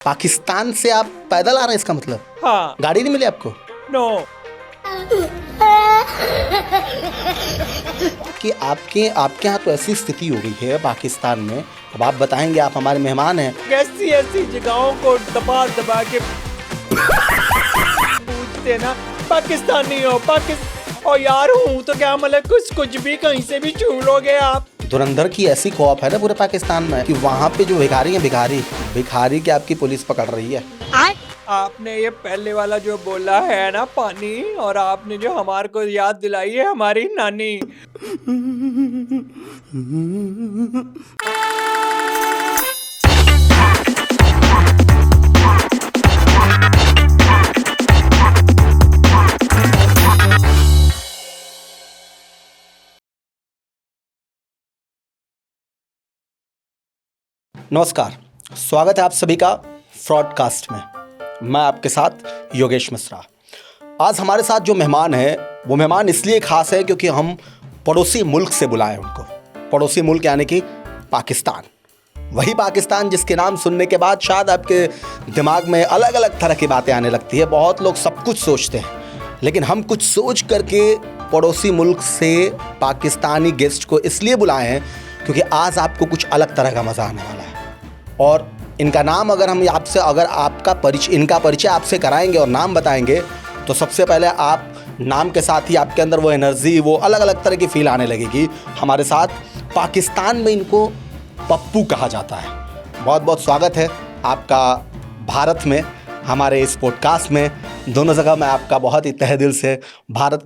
पाकिस्तान से आप पैदल आ रहे हैं इसका मतलब? हाँ। गाड़ी नहीं मिली आपको? नो। कि आपके आपके यहाँ तो ऐसी स्थिति हो गई है पाकिस्तान में। अब आप बताएंगे, आप हमारे मेहमान हैं। कैसी ऐसी जगहों को दबा दबा के पूछते ना पाकिस्तानी हो और यार हूँ तो क्या मतलब कुछ भी कहीं से भी छू लोगे आप। धुरंधर की ऐसी खौफ है ना पूरे पाकिस्तान में कि वहाँ पे जो भिखारी हैं, भिखारी की आपकी पुलिस पकड़ रही है। आपने ये पहले वाला जो बोला है ना पानी, और आपने जो हमारे को याद दिलाई है हमारी नानी। नमस्कार, स्वागत है आप सभी का फ्रॉडकास्ट में। मैं आपके साथ योगेश मिश्रा। आज हमारे साथ जो मेहमान है वो मेहमान इसलिए खास है क्योंकि हम पड़ोसी मुल्क से बुलाए उनको। पड़ोसी मुल्क यानी कि पाकिस्तान। वही पाकिस्तान जिसके नाम सुनने के बाद शायद आपके दिमाग में अलग अलग तरह की बातें आने लगती है। बहुत लोग सब कुछ सोचते हैं, लेकिन हम कुछ सोच करके पड़ोसी मुल्क से पाकिस्तानी गेस्ट को इसलिए बुलाए हैं क्योंकि आज आपको कुछ अलग तरह का मज़ा आने वाला है। और इनका नाम अगर इनका परिचय आपसे कराएंगे और नाम बताएंगे तो सबसे पहले आप नाम के साथ ही आपके अंदर वो एनर्जी, वो अलग अलग तरह की फील आने लगेगी। हमारे साथ पाकिस्तान में इनको पप्पू कहा जाता है। बहुत बहुत स्वागत है आपका भारत में, हमारे इस पॉडकास्ट में। दोनों जगह मैं आपका बहुत ही तहे दिल से भारत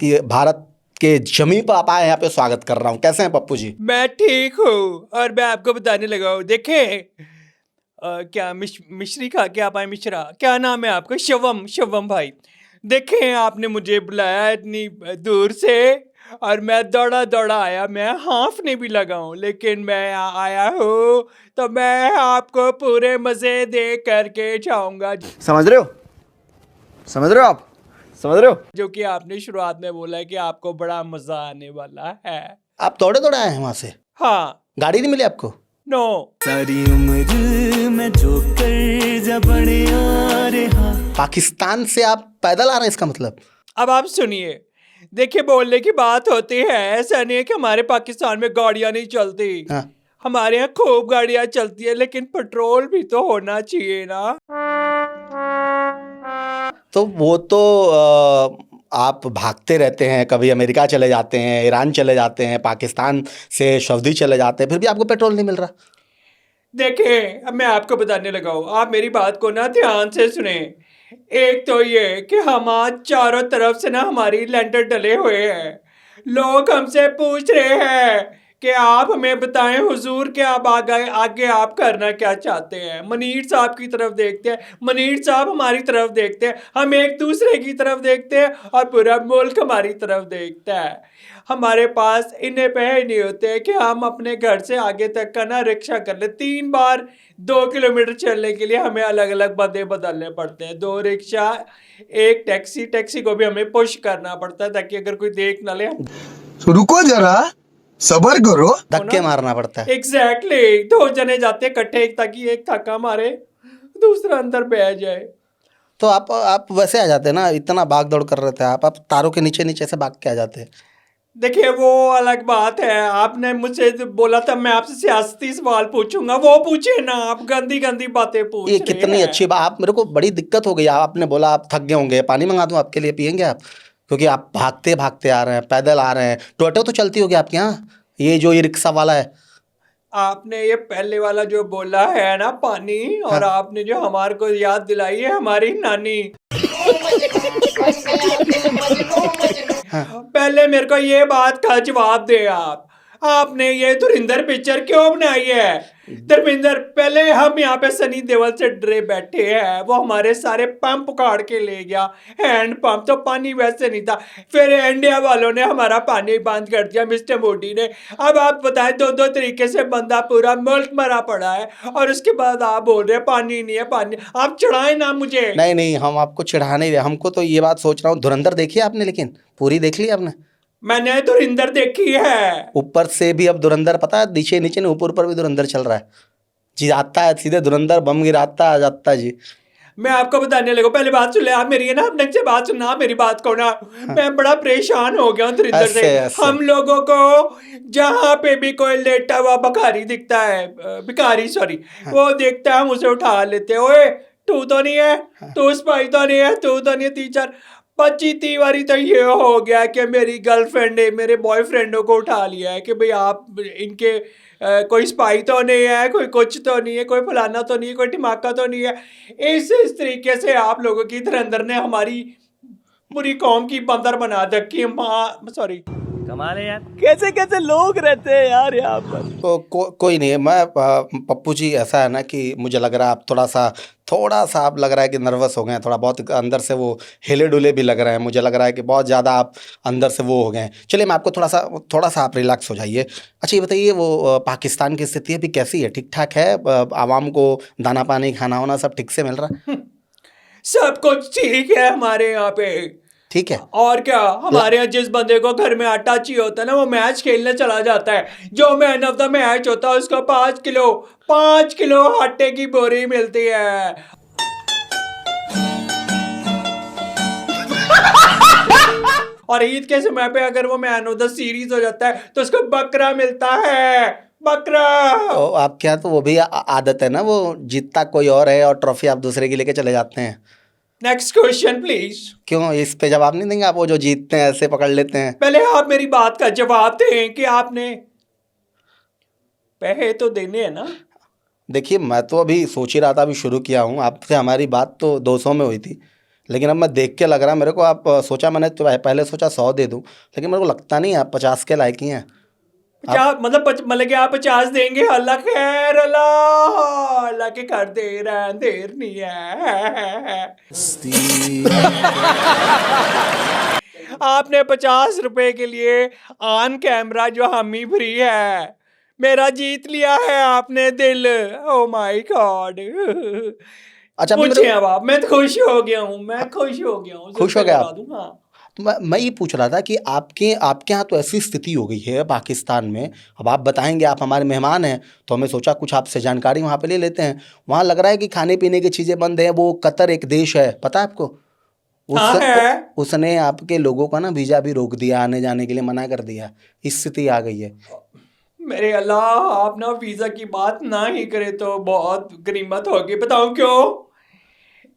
के जमीन पर आप आए यहाँ पे स्वागत कर रहा हूँ। कैसे हैं पप्पू जी? मैं ठीक हूँ और मैं आपको बताने लगा हूँ। देखें क्या मिश्री खा के आप आए? मिश्रा क्या नाम है आपका? शिवम भाई। देखें आपने मुझे बुलाया इतनी दूर से और मैं दौड़ा आया। मैं हांफने भी लगा हूँ, लेकिन मैं आया हूँ तो मैं आपको पूरे मजे दे करके जाऊंगा। समझ रहे हो आप? जो कि आपने शुरुआत में बोला है कि आपको बड़ा मजा आने वाला है। आप दौड़े आए हैं वहां से? हाँ। गाड़ी नहीं मिली आपको? नो। सारी उम्र में जो कर पाकिस्तान से आप पैदल आ रहे हैं इसका मतलब? अब आप सुनिए, देखिए बोलने की बात होती है। ऐसा नहीं है कि हमारे पाकिस्तान में गाड़ियां नहीं चलती। हाँ। हमारे यहाँ खूब गाड़ियां चलती है, लेकिन पेट्रोल भी तो होना चाहिए ना। तो वो तो आप भागते रहते हैं, कभी अमेरिका चले जाते हैं, ईरान चले जाते हैं, पाकिस्तान से सऊदी चले जाते हैं, फिर भी आपको पेट्रोल नहीं मिल रहा। देखिए अब मैं आपको बताने लगा हूँ, आप मेरी बात को ना ध्यान से सुने। एक तो ये कि हम आज चारों तरफ से ना हमारी लेंटर डले हुए हैं। लोग हमसे पूछ रहे हैं कि आप हमें बताएं हुजूर कि आप आगे आप करना क्या चाहते हैं। मनीर साहब की तरफ देखते हैं, मनीर साहब हमारी तरफ देखते हैं, हम एक दूसरे की तरफ देखते हैं और पूरा मुल्क हमारी तरफ देखता है। हमारे पास इन्हें पैसे नहीं होते कि हम अपने घर से आगे तक का ना रिक्शा कर ले। 3 बार 2 किलोमीटर चलने के लिए हमें अलग अलग बंदे बदलने पड़ते हैं। 2 रिक्शा, एक टैक्सी को भी हमें पुश करना पड़ता है ताकि अगर कोई देख ना ले। तो रुको जरा, सबर करो। धक्के मारना पड़ता है। एग्जैक्टली। 2 जने जाते इकट्ठे ताकि एक धक्का मारे, दूसरा अंदर बैठ जाए। तो आप वैसे आ जाते हैं ना, इतना भाग दौड़ कर रहे थे आप तारों के नीचे से भाग के आ जाते हैं। देखिए वो अलग बात है। आपने मुझसे बोला था मैं आपसे सियासती सवाल पूछूंगा, वो पूछे ना। आप गंदी बातें पूछ ये रहे कितनी हैं। अच्छी बात। आप मेरे को बड़ी दिक्कत हो गई। आपने बोला आप थक गए होंगे, पानी मंगा दूं आपके लिए, पियेंगे आप? क्योंकि आप भागते आ रहे हैं, पैदल आ रहे हैं। टोटो तो चलती होगी आपके यहाँ, ये रिक्शा वाला है। आपने ये पहले वाला जो बोला है ना पानी, और हाँ। आपने जो हमारे को याद दिलाई है हमारी नानी। पहले मेरे को ये बात का जवाब दे आप। आपने ये धुरिंदर पिक्चर क्यों बनाई है? धर्मेंद्र, पहले हम यहाँ पे सनी देओल से डरे बैठे हैं, वो हमारे सारे पंप उखाड़ के ले गया। हैंड पंप तो पानी वैसे नहीं था। फिर इंडिया वालों ने हमारा पानी बंद कर दिया, मिस्टर मोदी ने। अब आप बताएं, 2 तरीके से बंदा पूरा मुल्क मरा पड़ा है और उसके बाद आप बोल रहे हैं पानी नहीं है, पानी। आप चढ़ाए ना मुझे। नहीं, हम आपको चिढ़ा नहीं रहे। हमको तो ये बात सोच रहा हूँ, धुरंधर देखी आपने? लेकिन पूरी देख ली आपने? मैंने धुरिंदर देखी है। ऊपर से भी अब धुरंधर, पता है नीचे नहीं, ऊपर भी धुरंधर चल रहा है। जी आता है, सीधे धुरंधर बम गिराता आ जाता है जी। मैं आपको बताने लगा, पहले बात सुन ले आप मेरी, है ना, आप ढंग से बात सुनना आप मेरी बात को ना। मैं बड़ा परेशान हो गया हूँ धुरिंदर से। ऐसे। हम लोगों को जहाँ पे भी कोई लेटा हुआ भिखारी दिखता है, भिखारी सॉरी, वो दिखता है हम उसे उठा लेते हैं। ओए तू तो नहीं है, तू सिपाही तो नहीं है, तू तो नहीं है। 3-4-25 बारी तो ये हो गया कि मेरी गर्लफ्रेंड ने मेरे बॉयफ्रेंडों को उठा लिया है कि भाई आप इनके कोई स्पाई तो नहीं है, कोई कुछ तो नहीं है, कोई फलाना तो नहीं है, कोई टिमाका तो नहीं है। इस तरीके से आप लोगों की धुरंधर ने हमारी पूरी कौम की बंदर बना रखी। माँ सॉरी, कमाल है यार, कैसे कैसे लोग रहते हैं यार यहाँ पर। तो कोई नहीं है। मैं पप्पू जी ऐसा है ना कि मुझे लग रहा है आप थोड़ा सा आप लग रहा है कि नर्वस हो गए हैं, थोड़ा बहुत अंदर से वो हिले डुले भी लग रहे हैं। मुझे लग रहा है कि बहुत ज़्यादा आप अंदर से वो हो गए हैं। चलिए मैं आपको थोड़ा सा आप रिलैक्स हो जाइए। अच्छा ये बताइए, वो पाकिस्तान की स्थिति अभी कैसी है? ठीक ठाक है? आवाम को दाना पानी खाना वाना सब ठीक से मिल रहा है? सब कुछ ठीक है हमारे यहाँ पे। ठीक है। और क्या, हमारे यहाँ जिस बंदे को घर में आटा चाहिए होता है ना, वो मैच खेलने चला जाता है। जो मैन ऑफ द मैच होता है उसको 5 किलो आटे की बोरी मिलती है। और ईद के समय पे अगर वो मैन ऑफ द सीरीज हो जाता है तो उसको बकरा मिलता है, बकरा। तो आपके यहाँ तो वो भी आदत है ना, वो जीतता कोई और है और ट्रॉफी आप दूसरे की लेके चले जाते हैं। Next question please. क्यों इस पे जवाब नहीं देंगे आप? वो जो जीतते हैं ऐसे पकड़ लेते हैं। पहले आप मेरी बात का जवाब दें कि आपने पैसे तो देने हैं ना। देखिए मैं तो अभी सोच ही रहा था, अभी शुरू किया हूँ आपसे। हमारी बात तो 200 में हुई थी, लेकिन अब मैं देख के लग रहा है मेरे को, आप सोचा, मैंने तो पहले सोचा 100 दे दूं, लेकिन मेरे को लगता नहीं आप 50 के लायक ही हैं। क्या मतलब कि आप 50 देंगे? अल्लाह खैर, अल्लाह के कर दे रहा है, देर नहीं है। आपने 50 रुपए के लिए ऑन कैमरा जो हमी फ्री है, मेरा जीत लिया है आपने दिल। Oh my God. अच्छा पूछे अब आप। मैं तो खुश हो गया हूँ, मैं खुश हो गया हूँ। खुश हो गया आप? हाँ। तो मैं ये पूछ रहा था कि आपके यहाँ तो ऐसी स्थिति हो गई है पाकिस्तान में। अब आप बताएंगे, आप हमारे मेहमान हैं, तो हमें सोचा कुछ आपसे जानकारी वहाँ पे ले लेते हैं। वहाँ लग रहा है कि खाने पीने की चीज़ें बंद हैं। वो कतर एक देश है, पता है आपको? उसने आपके लोगों का ना वीज़ा भी रोक दिया, आने जाने के लिए मना कर दिया। इस स्थिति आ गई है। मेरे अल्लाह, आप ना वीजा की बात ना ही करे तो बहुत गनीमत होगी। बताऊं क्यों?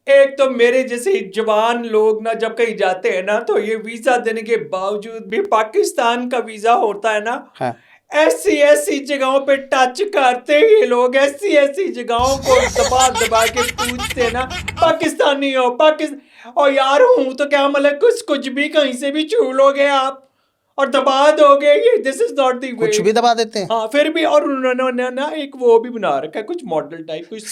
एक तो मेरे जैसे जवान लोग ना जब कहीं जाते हैं ना, तो ये वीजा देने के बावजूद भी पाकिस्तान का वीजा होता है ना, हाँ। ऐसी जगहों पे टच करते ही लोग, ऐसी जगहों को दबा दबा के पूछते हैं ना, पाकिस्तानी हो, पाकिस्तान। और यार हूं तो क्या, मतलब कुछ भी कहीं से भी छू लोगे आप और दबा दोगे। ये दिस इज नॉट दी वे। कुछ भी दबा देते हैं। हाँ फिर भी। और उन्होंने ना एक वो भी बना रखा है, कुछ मॉडल टाइप, कुछ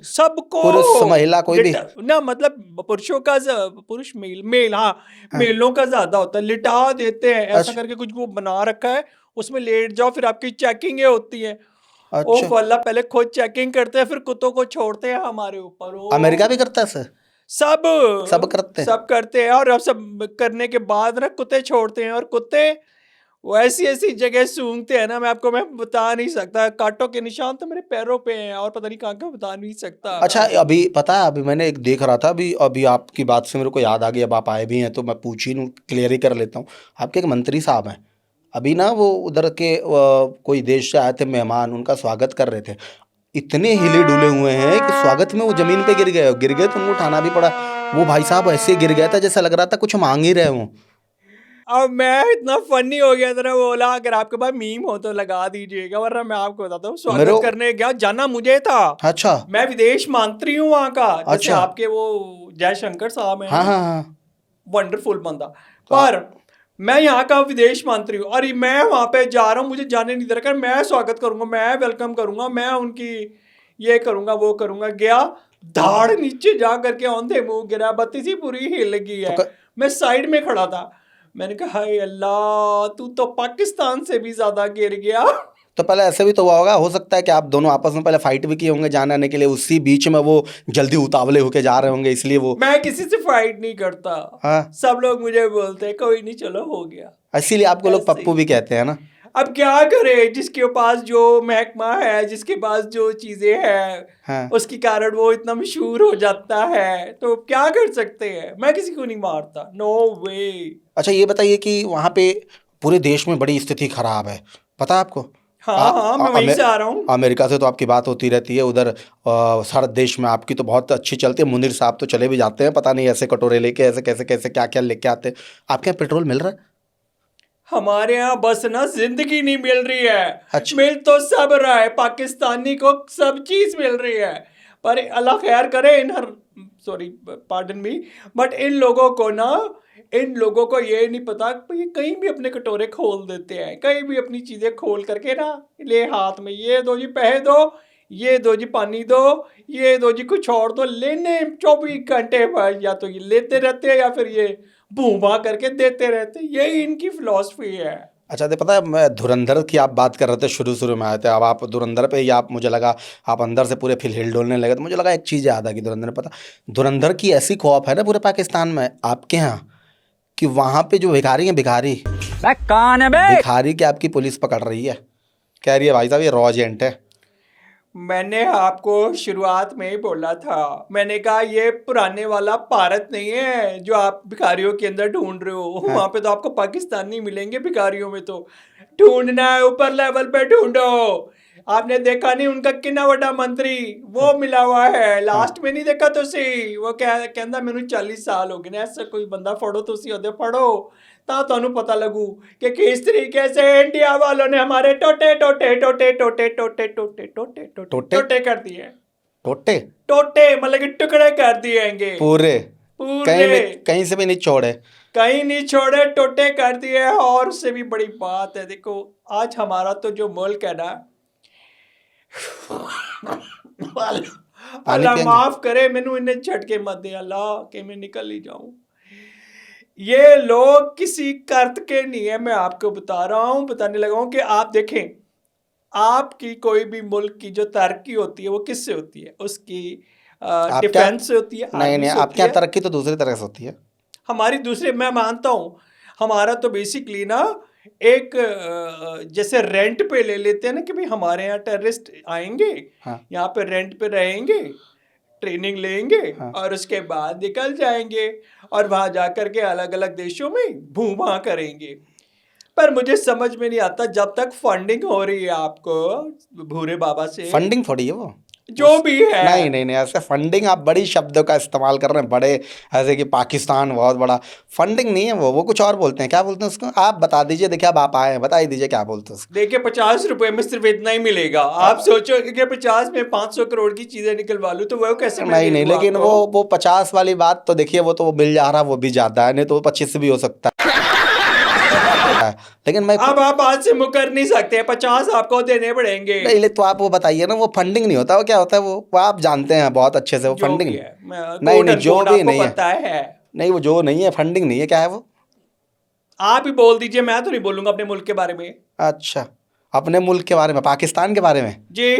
सबको पुरुष महिला कोई भी ना, मतलब पुरुषों का पुरुष मेल हाँ, मेलों का ज्यादा होता है, लिटा देते हैं ऐसा करके कुछ वो बना रखा है। उसमें लेट जाओ, फिर आपकी चेकिंग होती है। अच्छा। ओ अल्लाह, पहले खुद चेकिंग करते हैं, फिर कुत्तों को छोड़ते हैं हमारे ऊपर। अमेरिका भी करता है सर? सब करते हैं। और अब सब करने के बाद ना कुत्ते छोड़ते हैं, और कुत्ते वो ऐसी जगह सूंघते हैं ना, मैं बता नहीं सकता। कांटों के निशान तो मेरे पैरों पे हैं, और पता नहीं कहाँ का बता नहीं सकता। अच्छा अभी पता है, अभी मैंने एक देख रहा था, अभी आपकी बात से मेरे को याद आ गई। अब आप आए भी हैं तो मैं पूछ ही क्लियर ही कर लेता हूँ। आपके एक मंत्री साहब हैं, अभी ना वो उधर के कोई देश से आए थे मेहमान, उनका स्वागत कर रहे थे। इतने हिले डुले हुए हैं कि स्वागत में वो जमीन पे गिर गए तो उनको उठाना भी पड़ा। वो भाई साहब ऐसे गिर गया था जैसा लग रहा था कुछ मांग ही रहे हों। अब मैं इतना फनी हो गया था, बोला अगर आपके पास मीम हो तो लगा दीजिएगा, वरना मैं आपको बताता हूँ। स्वागत करने गया, जाना मुझे था। अच्छा। मैं विदेश मंत्री हूँ वहाँ का। जैसे अच्छा। आपके वो जयशंकर साहब हैं। हाँ। वंडरफुल बंदा। पर मैं यहाँ का विदेश मंत्री हूँ, और मैं वहाँ पे जा रहा हूँ, मुझे जाने नहीं दे रखा। मैं स्वागत करूंगा, मैं वेलकम करूंगा, मैं उनकी ये करूंगा, वो करूंगा। गया, धाड़ नीचे जा करके औंधे मुंह गिरा, बत्ती सी पूरी हिल गई है। मैं साइड में खड़ा था, मैंने कहा हाय अल्लाह, तू तो पाकिस्तान से भी ज्यादा गिर गया। तो पहले ऐसे भी तो हुआ होगा, हो सकता है कि आप दोनों आपस में पहले फाइट भी किए होंगे जाने आने के लिए, उसी बीच में वो जल्दी उतावले होके जा रहे होंगे, इसलिए वो। मैं किसी से फाइट नहीं करता। हाँ। सब लोग मुझे बोलते हैं कोई नहीं, चलो हो गया। इसीलिए आपको लोग पप्पू भी कहते हैं ना? अब क्या करे, जिसके पास जो महकमा है, जिसके पास जो चीजें हैं, हाँ। उसके कारण वो इतना मशहूर हो जाता है, तो क्या कर सकते हैं। मैं किसी को नहीं मारता, नो वे। अच्छा ये बताइए कि वहाँ पे पूरे देश में बड़ी स्थिति खराब है, पता है आपको? हाँ, मैं वहीं से आ रहा हूँ। अमेरिका से तो आपकी बात होती रहती है, उधर सारे देश में आपकी तो बहुत अच्छी चलती है। मुनीर साहब तो चले भी जाते हैं, पता नहीं ऐसे कटोरे लेके, ऐसे कैसे कैसे क्या क्या लेके आते हैं। आपके यहाँ पेट्रोल मिल रहा है? हमारे यहाँ बस ना जिंदगी नहीं मिल रही है। अच्छा। मिल तो सब रहा है, पाकिस्तानी को सब चीज मिल रही है, पर अल्लाह खैर करे इन हर, सॉरी पार्डन मी, बट इन लोगों को ना, इन लोगों को ये नहीं पता कि ये कहीं भी अपने कटोरे खोल देते हैं, कहीं भी अपनी चीजें खोल करके ना, ले हाथ में ये दो जी पैसे दो, ये दो जी पानी दो, ये दो जी कुछ और दो, लेने 24 घंटे पर या तो ये लेते रहते हैं या फिर ये भूमा करके देते रहते हैं। यही इनकी फिलॉसफी है। अच्छा तो पता है, मैं धुरंधर की आप बात कर रहे थे, शुरू शुरू में आए थे, अब आप धुरंधर पे ही आप, मुझे लगा आप अंदर से पूरे फिर हिल डोलने लगे, तो मुझे लगा एक चीज़ याद आ गई धुरंधर में। पता धुरंधर की ऐसी खौफ है ना पूरे पाकिस्तान में आपके यहाँ, कि वहाँ पे जो भिखारी हैं, भिखारी कौन है बे? भिखारी की आपकी पुलिस पकड़ रही है, कह रही है भाई साहब ये रॉ एजेंट है। मैंने आपको शुरुआत में ही बोला था, मैंने कहा ये पुराने वाला भारत नहीं है जो आप भिखारियों के अंदर ढूंढ रहे हो। वहां पे तो आपको पाकिस्तानी मिलेंगे भिखारियों में, तो ढूंढना है ऊपर लेवल पे ढूंढो। आपने देखा नहीं उनका कितना बड़ा मंत्री वो मिला हुआ है, लास्ट में नहीं देखा तुसी, वो कहता मैनू 40 साल हो गए ने, ऐसा कोई बंदा फड़ो तुसी ओदे फड़ो ਤਾਂ ਤੁਹਾਨੂੰ पता लगू कि किस तरीके से इंडिया वालों ने हमारे टोटे टोटे टोटे टोटे टोटे टोटे टोटे टोटे टोटे कर दिए। टोटे टोटे मतलब कि टुकड़े कर दिएंगे पूरे, पूरे, कहीं से भी नहीं छोड़े, कहीं नहीं छोड़े, टोटे कर दिए। और उससे भी बड़ी बात है, देखो आज हमारा तो जो मुल्क है ना, अल्लाह माफ करे, मैनू इन्हें झटके मत दे अल्लाह कि मैं निकल ही जाऊं। ये लोग किसी कर्त के नहीं है, मैं आपको बता रहा हूं, बताने लगा हूं कि आप देखें, आपकी कोई भी मुल्क की जो तरक्की होती है वो किससे होती है? उसकी डिफेंस से होती है, नहीं नहीं, आपके यहाँ तरक्की तो दूसरी तरह से होती है। हमारी दूसरे, मैं मानता हूँ, हमारा तो बेसिकली ना एक जैसे रेंट पे ले लेते हैं ना कि भाई हमारे यहाँ टेररिस्ट आएंगे, हाँ। यहाँ पे रेंट पे रहेंगे, ट्रेनिंग लेंगे, हाँ। और उसके बाद निकल जाएंगे और वहां जाकर के अलग अलग देशों में भूमा करेंगे। पर मुझे समझ में नहीं आता, जब तक फंडिंग हो रही है आपको भूरे बाबा से, फंडिंग थोड़ी है वो, जो भी है। नहीं नहीं नहीं, ऐसे फंडिंग आप बड़ी शब्दों का इस्तेमाल कर रहे हैं, बड़े ऐसे कि पाकिस्तान बहुत बड़ा, फंडिंग नहीं है वो कुछ और बोलते हैं। क्या बोलते हैं उसको? आप बता दीजिए, देखिए अब आप आए हैं, बता ही दीजिए क्या बोलते हैं उसको। देखिए 50 रुपए में सिर्फ इतना ही मिलेगा। आप सोचो कि 50 में 500 करोड़ की चीजें निकलवा लूं तो वो कैसे नहीं नहीं, लेकिन वो 50 वाली बात तो देखिए, वो तो मिल जा रहा, वो भी ज्यादा है, नहीं तो 25 भी हो सकता है। लेकिन मैं अब आप आज से मुकर नहीं सकते, 50 आपको देने पड़ेंगे। नहीं, तो आप वो बताइए ना, वो फंडिंग नहीं होता, वो क्या होता है? वो आप जानते हैं बहुत अच्छे से, वो फंडिंग नहीं नहीं, जो भी नहीं है, नहीं, वो जो नहीं है फंडिंग नहीं है, क्या है वो? आप ही बोल दीजिए, मैं तो नहीं बोलूंगा अपने मुल्क के बारे में। अच्छा, अपने मुल्क के बारे में, पाकिस्तान के बारे में जी।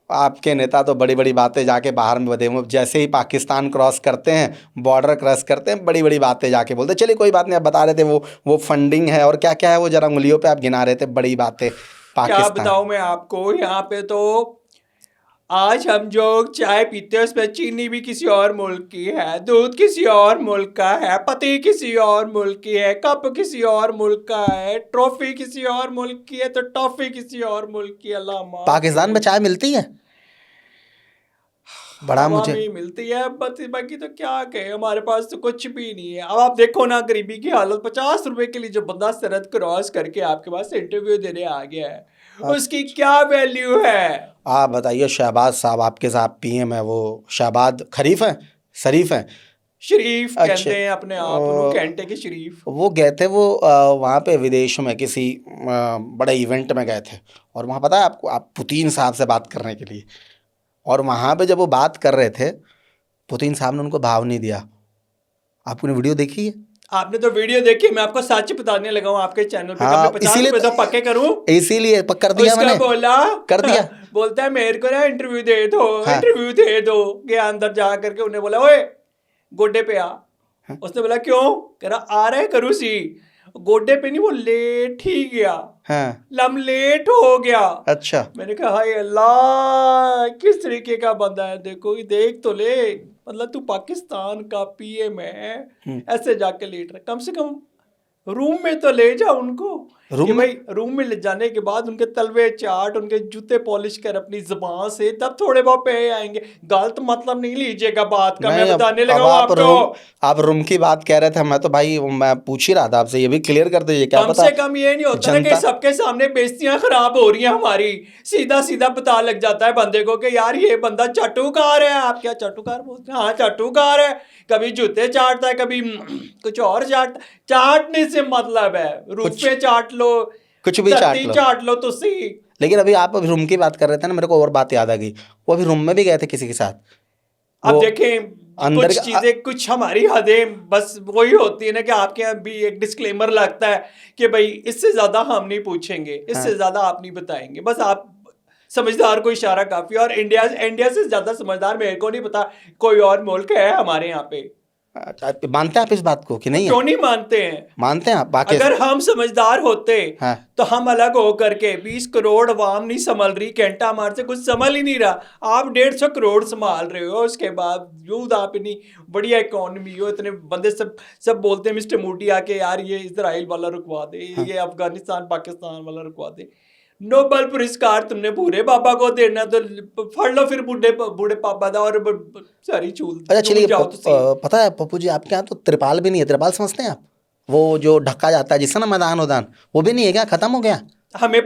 आपके नेता तो बड़ी बड़ी बातें जाके बाहर में बते, जैसे ही पाकिस्तान क्रॉस करते हैं, बॉर्डर क्रॉस करते हैं, बड़ी बड़ी बातें जाके बोलते। चलिए कोई बात नहीं, आप बता रहे थे वो फंडिंग है, और क्या क्या है वो जरा उंगलियों पे आप गिना रहे थे बड़ी बातें पाकिस्तान। क्या बताऊं मैं आपको, यहाँ पे तो आज हम जो चाय पीते हैं उसमें चीनी भी किसी और मुल्क की है, दूध किसी और मुल्क का है, पत्ती किसी और मुल्क की है, कप किसी और मुल्क का है, ट्रॉफी किसी और मुल्क की है, तो टॉफी किसी और मुल्क की। अल्लाह माफ। पाकिस्तान में चाय मिलती है? बड़ा मुझे मिलती है, बाकी तो क्या कहे, हमारे पास तो कुछ भी नहीं है। अब आप देखो ना गरीबी की हालत, 50 रुपए के लिए जो बंदा सरहद क्रॉस करके आपके पास इंटरव्यू देने आ गया है, उसकी क्या वैल्यू है? आप बताइए। शहबाज साहब आपके साथ पीएम है, वो शहबाज खरीफ है, शरीफ है, शरीफ कहते हैं अपने आप, घंटे के शरीफ। वो गए थे, वो वहाँ पे विदेश में किसी बड़े इवेंट में गए थे, और वहाँ पता है आपको, आप पुतिन साहब से बात करने के लिए, और वहाँ पे जब वो बात कर रहे थे, पुतिन साहब ने उनको भाव नहीं दिया। आपने वीडियो देखी है? आपने तो वीडियो देखी, मैं आपको सच बताने लगा हूँ आपके चैनल पे। हाँ, इसीलिए तो पक्के करूँ, इसीलिए कर दिया मैंने, बोला कर दिया। बोलता है मेरे को ना इंटरव्यू दे दो, हाँ। इंटरव्यू दे दो। गया अंदर जा करके, उन्हें बोला ओए गोडे पे आ। उसने बोला क्यों? कह रहा आ रहे करूँ सी। गोडे पे नहीं, वो लेट ही गया, हाँ। लमलेट हो गया। अच्छा। मैंने कहा हाय अल्लाह, किस तरीके का बंदा है, देखो ये देख तो ले, मतलब तू पाकिस्तान का पीएम है, ऐसे जाके लेट रहा, कम से कम रूम में तो ले जा उनको। रूम कि में? भाई रूम में ले जाने के बाद उनके तलवे चाट, उनके जूते पॉलिश कर अपनी जुबान से, तब थोड़े बहुत पे आएंगे। गलत मतलब नहीं लीजिएगा बात का, मैं नहीं, बताने अब लगा हूं आप आपको। रूम की बात कह रहे थे, मैं तो भाई मैं पूछ ही रहा था आपसे, ये भी क्लियर कर दीजिए, क्या कम पता से कम ये नहीं होता ना कि जनता। सबके सामने बेइज्जतियां खराब हो रही हैं हमारी, सीधा सीधा पता लग जाता है बंदे को कि यार ये बंदा चाटुकार है। आप क्या चाटुकार बोलते हैं? हाँ चाटुकार है, कभी जूते चाटता है, कभी कुछ और चाटने से मतलब है, रूपे चाट लो, कुछ भी चाट धरती लो। चाट लो तो सही। लेकिन अभी आप अभी रूम की बात कर रहे थे ना, मेरे को और बात याद आ गई। वो अभी रूम में भी गए थे किसी के साथ, अब वो देखें, अंदर कुछ चीजें, कुछ हमारी हदें बस वही होती है ना कि आपके यहाँ भी एक डिस्क्लेमर लगता है कि भाई इससे ज्यादा हम नहीं पूछेंगे, इससे ज्यादा आप नहीं बताएंगे, बस आप समझदार को इशारा काफी। और इंडिया से ज्यादा समझदार मेरे को नहीं पता कोई और मुल्क है हमारे यहाँ पे। मानते हैं आप इस बात को कि नहीं है? क्यों नहीं मानते हैं? मानते हैं आप बाकी? अगर हम समझदार होते हाँ। तो हम अलग हो करके, 20 करोड़ अवाम नहीं संभल रही, घंटा मार से कुछ संभल ही नहीं रहा, आप 150 करोड़ संभाल रहे हो, उसके बावजूद आप इतनी बढ़िया इकोनॉमी हो, इतने बंदे सब बोलते हैं मिस्टर मोदी आके यार ये इजराइल वाला रुकवा दे, ये अफगानिस्तान पाकिस्तान वाला रुकवा दे। नोबेल पुरस्कार तुमने बूढ़े बाबा को देना तो फड़ लो फिर बूढ़े पापा दा और सारी चूल। अच्छा चलिए, जाओ तो सही। पता है पप्पू जी, आपके यहाँ तो त्रिपाल भी नहीं है। त्रिपाल समझते हैं आप? वो जो ढका जाता है जिससे ना मैदान उदान, वो भी नहीं है क्या? खत्म हो गया? हमें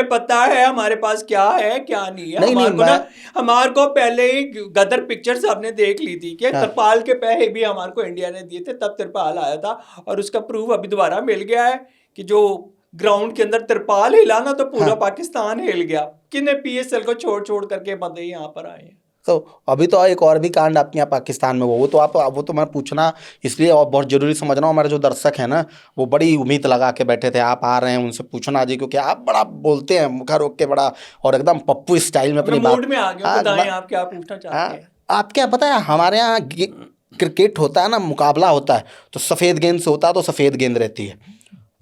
पता है हमारे पास क्या है क्या नहीं है। नहीं, हमारे को ना, मैं हमारे को पहले ही गदर पिक्चर्स आपने देख ली थी कि हाँ। तिरपाल के पैसे भी हमारे को इंडिया ने दिए थे, तब तिरपाल आया था, और उसका प्रूफ अभी दोबारा मिल गया है कि जो ग्राउंड के अंदर तिरपाल हिला ना तो पूरा हाँ। पाकिस्तान हिल गया। किन्ने पीएसएल को छोड़ करके बंदे यहाँ पर आए हैं। तो अभी तो एक और भी कांड आपके यहाँ पाकिस्तान में वो तो आप वो तो मैं पूछना इसलिए और बहुत जरूरी समझ रहा हूँ। हमारे जो दर्शक हैं ना, वो बड़ी उम्मीद लगा के बैठे थे, आप आ रहे हैं, उनसे पूछना जी, क्योंकि आप बड़ा बोलते हैं, मुखा रोक के बड़ा, और एकदम पप्पू स्टाइल में अपनी मैं बात। मूड में आ गया, हाँ, बताएं आप क्या पूछना चाहते हाँ, हैं। आप क्या पता है, हमारे यहाँ क्रिकेट होता है ना, मुकाबला होता है, तो सफ़ेद गेंद से होता है, तो सफ़ेद गेंद रहती है।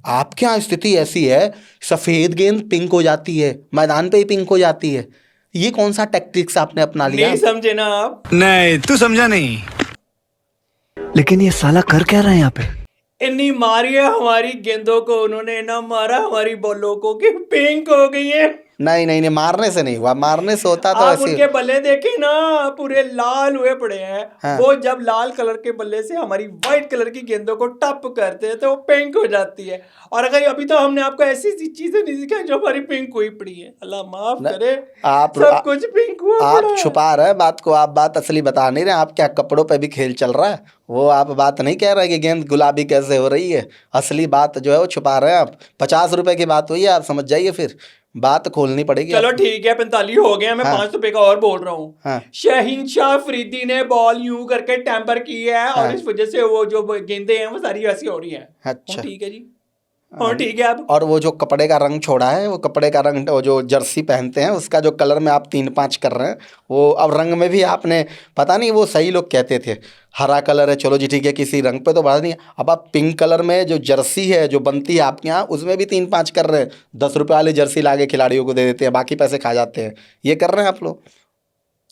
आपके यहाँ स्थिति ऐसी है, सफ़ेद गेंद पिंक हो जाती है, मैदान पे ही पिंक हो जाती है। ये कौन सा टैक्टिक्स आपने अपना लिया? नहीं समझे ना आप? नहीं तू समझा नहीं। लेकिन ये साला कर क्या रहा है यहाँ पे? इन्नी मारी है हमारी गेंदों को उन्होंने, ना मारा हमारी बॉलों को कि पिंक हो गई है। नहीं नहीं नहीं, मारने से नहीं हुआ, मारने से होता तो आप ऐसे। उनके बल्ले देखे ना, पूरे लाल हुए पड़े हैं। हाँ। वो जब लाल कलर के बल्ले से हमारी व्हाइट कलर की गेंदों को टप करते हैं तो वो पिंक हो जाती है। और अगर अभी तो हमने आपको ऐसी चीजें नहीं दिखाई जो हमारी पिंक हुई पड़ी है, अल्लाह माफ करे, सब कुछ पिंक हुआ आप पड़ा है। छुपा रहे हैं बात को, आप बात असली बता नहीं रहे। आप क्या कपड़ों पे भी खेल चल रहा है? वो आप बात नहीं कह रहे कि गेंद गुलाबी कैसे हो रही है। असली बात जो है वो छुपा रहे हैं आप। 50 रुपए की बात हुई है, आप समझ जाइए, फिर बात खोलनी पड़ेगी। चलो ठीक है, 45 हो गया, मैं 5 रुपए का और बोल रहा हूँ। हाँ। शाहीन शाह अफरीदी ने बॉल यूं करके टेम्पर की है, और इस वजह से वो जो गेंदें हैं वो सारी वैसी हो रही हैं। अच्छा। ठीक है जी, और ठीक है। अब और वो जो कपड़े का रंग छोड़ा है, वो कपड़े का रंग, वो जो जर्सी पहनते हैं उसका जो कलर में आप 3-5 कर रहे हैं, वो अब रंग में भी आपने, पता नहीं, वो सही लोग कहते थे हरा कलर है, चलो जी ठीक है, किसी रंग पे तो बात नहीं है। अब आप पिंक कलर में जो जर्सी है जो बनती है आपके यहाँ, उसमें भी 3-5 कर रहे हैं। 10 रुपये वाली जर्सी लाके खिलाड़ियों को दे देते हैं, बाकी पैसे खा जाते हैं। ये कर रहे हैं आप लोग।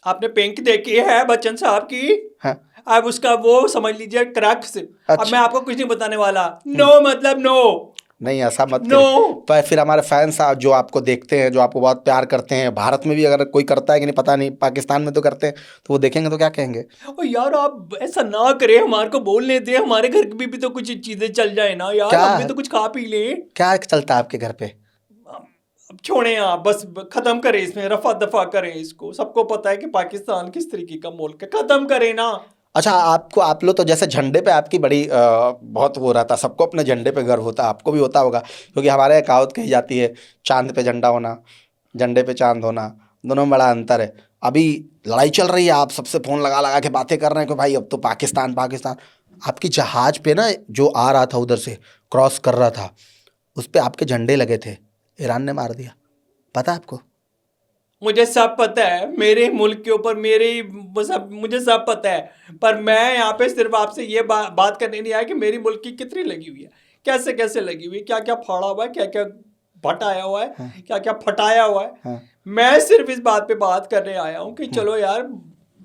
आपने पिंक देखी है बच्चन साहब की? हाँ। अब उसका वो समझ लीजिए क्रक्स। अब अच्छा। मैं आपको कुछ नहीं बताने वाला। नो मतलब नो। नहीं, ऐसा मत नो। करिए। पर फिर हमारे फैंस जो आपको देखते हैं, जो आपको बहुत प्यार करते हैं, भारत में भी अगर कोई करता है कि नहीं पता नहीं, पाकिस्तान में तो करते हैं, तो वो देखेंगे तो क्या कहेंगे? ओ यार आप ऐसा ना करें, हमारे को बोलने दे, हमारे घर की भी तो कुछ चीजें चल जाए ना यार, क्या? हम भी तो कुछ खा पी लें। क्या चलता है आपके घर पे? अब छोड़ें आप, बस खत्म करें, इसमें रफा दफा करें इसको। सबको पता है कि पाकिस्तान किस तरीके का मुल्क है, खत्म करें ना। अच्छा, आप लोग तो जैसे झंडे पे आपकी बड़ी बहुत वो रहता, सबको अपने झंडे पे गर्व होता, आपको भी होता होगा, क्योंकि हमारे यहाँ कहावत कही जाती है, चांद पे झंडा होना, झंडे पे चांद होना, दोनों में बड़ा अंतर है। अभी लड़ाई चल रही है, आप सबसे फ़ोन लगा लगा के बातें कर रहे हैं कि भाई अब तो पाकिस्तान पाकिस्तान। आपकी जहाज़ पे ना जो आ रहा था, उधर से क्रॉस कर रहा था, उस पर आपके झंडे लगे थे, ईरान ने मार दिया, पता आपको? मुझे सब पता है, मेरे मुल्क के ऊपर मुझे सब पता है, पर मैं यहाँ पे सिर्फ आपसे ये बात करने नहीं आया कि मेरी मुल्क की कितनी लगी हुई है, कैसे कैसे लगी हुई, क्या क्या फाड़ा हुआ है, क्या क्या भटाया हुआ है, क्या क्या फटाया हुआ है। हाँ। मैं सिर्फ इस बात पे बात करने आया हूँ कि चलो यार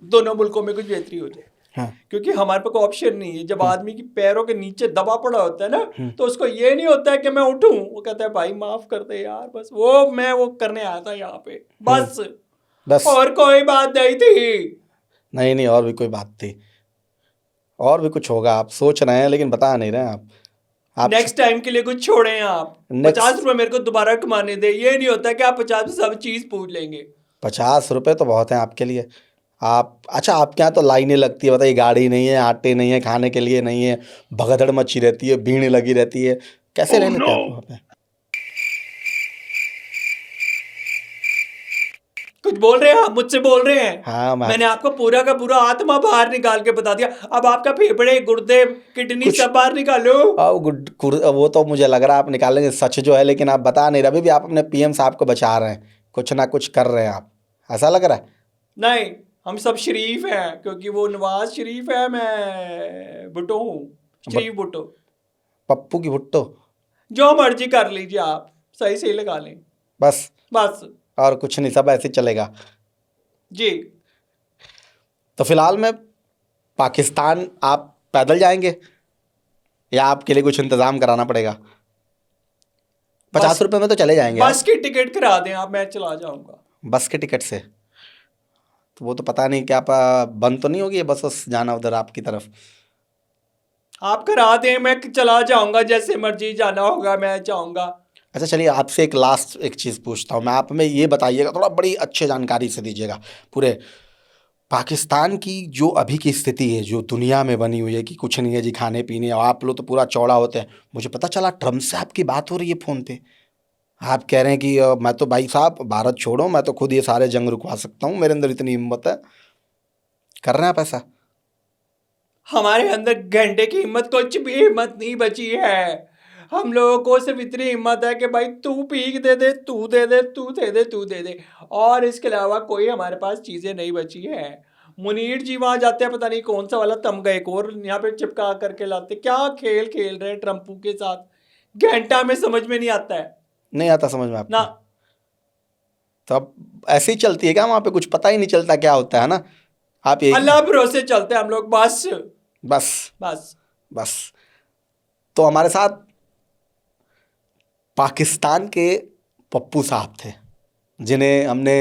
दोनों मुल्कों में कुछ बेहतरी हो जाए, हाँ। क्योंकि हमारे पास कोई ऑप्शन नहीं है। जब आदमी की पैरों के नीचे दबा पड़ा होता है ना, तो उसको ये नहीं होता है कि मैं उठूं, वो कहता है भाई माफ कर दे यार, बस मैं वो करने आया था यहाँ पे, बस बस और कोई बात नहीं थी। नहीं नहीं, और भी कोई बात थी, और भी कुछ होगा, आप सोच रहे हैं लेकिन बता नहीं रहे हैं आप नेक्स्ट टाइम के लिए कुछ छोड़ें आप। Next- 50 रुपए मेरे को दोबारा कमाने दे, ये नहीं होता कि आप 50 में सब चीज पूछ लेंगे। 50 रुपए तो बहुत हैं आपके लिए। आप अच्छा, आपके यहाँ तो लाइनें लगती है, बताइए, गाड़ी नहीं है, आटे नहीं है, खाने के लिए नहीं है, भगदड़ मची रहती है, भीड़ लगी रहती है, कैसे रह लेते हैं आप वहाँ पे? कुछ बोल रहे हैं आप, मुझसे बोल रहे हैं। हाँ, मैंने आपको पूरा का पूरा आत्मा बाहर निकाल के बता दिया, अब आपका फेफड़े, गुर्दे, किडनी सब बाहर निकालो। वो तो मुझे लग रहा है आप निकालेंगे सच जो है, लेकिन आप बता नहीं रहे। अभी भी आप अपने पीएम साहब को बचा रहे हैं, कुछ ना कुछ कर रहे हैं आप, ऐसा लग रहा है। नहीं, हम सब शरीफ हैं, क्योंकि वो नवाज शरीफ है, मैं भुट्टो हूँ, शरीफ भुट्टो। पप्पू की भुट्टो, जो मर्जी कर लीजिए आप, सही सही लगा लें, बस बस और कुछ नहीं, सब ऐसे ही चलेगा। जी। तो फिलहाल में पाकिस्तान आप पैदल जाएंगे या आपके लिए कुछ इंतजाम कराना पड़ेगा? 50 रुपए में तो चले जाएंगे बस की टिकट करा दें आप, मैं चला जाऊंगा। बस के टिकट से? तो वो तो पता नहीं क्या बंद तो नहीं होगी ये बस जाना उधर आपकी तरफ? आप करा दें, मैं चला जाऊंगा, जैसे मर्जी जाना होगा मैं जाऊंगा। अच्छा चलिए, आपसे एक लास्ट एक चीज़ पूछता हूँ मैं, आप हमें ये बताइएगा, थोड़ा बड़ी अच्छी जानकारी से दीजिएगा। पूरे पाकिस्तान की जो अभी की स्थिति है, जो दुनिया में बनी हुई है कि कुछ नहीं है जी खाने पीने, और आप लोग तो पूरा चौड़ा होते हैं। मुझे पता चला ट्रम्प से आपकी बात हो रही है फ़ोन पे, आप कह रहे हैं कि मैं तो भाई साहब भारत छोड़ो, मैं तो खुद ये सारे जंग रुकवा सकता हूँ, मेरे अंदर इतनी हिम्मत है। कर रहे हैं आप ऐसा? हमारे अंदर घंटे की हिम्मत, कुछ भी हिम्मत नहीं बची है। हम लोगों को सिर्फ इतनी हिम्मत है कि भाई तू पीक दे दे, तू दे दे, तू दे दे, तू दे दे, और इसके अलावा कोई हमारे पास चीज़ें नहीं बची है। मुनीर जी वहाँ जाते हैं, पता नहीं कौन सा वाला तमगा एक और यहाँ पे चिपका करके लाते, क्या खेल खेल रहे हैं ट्रम्पू के साथ, घंटा में समझ में नहीं आता है। नहीं आता समझ में आपको? ना, तो अब ऐसे ही चलती है क्या वहाँ पे? कुछ पता ही नहीं चलता क्या होता है ना? आप ये अल्लाह भरोसे चलते हैं हम लोग, बस बस बस। बस। तो हमारे साथ पाकिस्तान के पप्पू साहब थे, जिन्हें हमने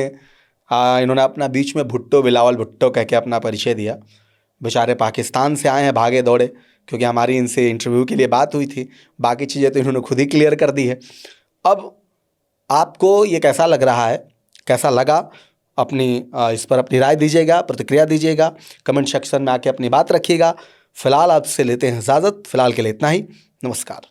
इन्होंने अपना बीच में भुट्टो, बिलावल भुट्टो कह के अपना परिचय दिया। बेचारे पाकिस्तान से आए हैं भागे दौड़े, क्योंकि हमारी इनसे इंटरव्यू के लिए बात हुई थी। बाकी चीज़ें तो इन्होंने खुद ही क्लियर कर दी है। अब आपको ये कैसा लग रहा है, कैसा लगा, अपनी इस पर अपनी राय दीजिएगा, प्रतिक्रिया दीजिएगा, कमेंट सेक्शन में आके अपनी बात रखिएगा। फ़िलहाल आपसे लेते हैं इजाज़त, फ़िलहाल के लिए इतना ही। नमस्कार।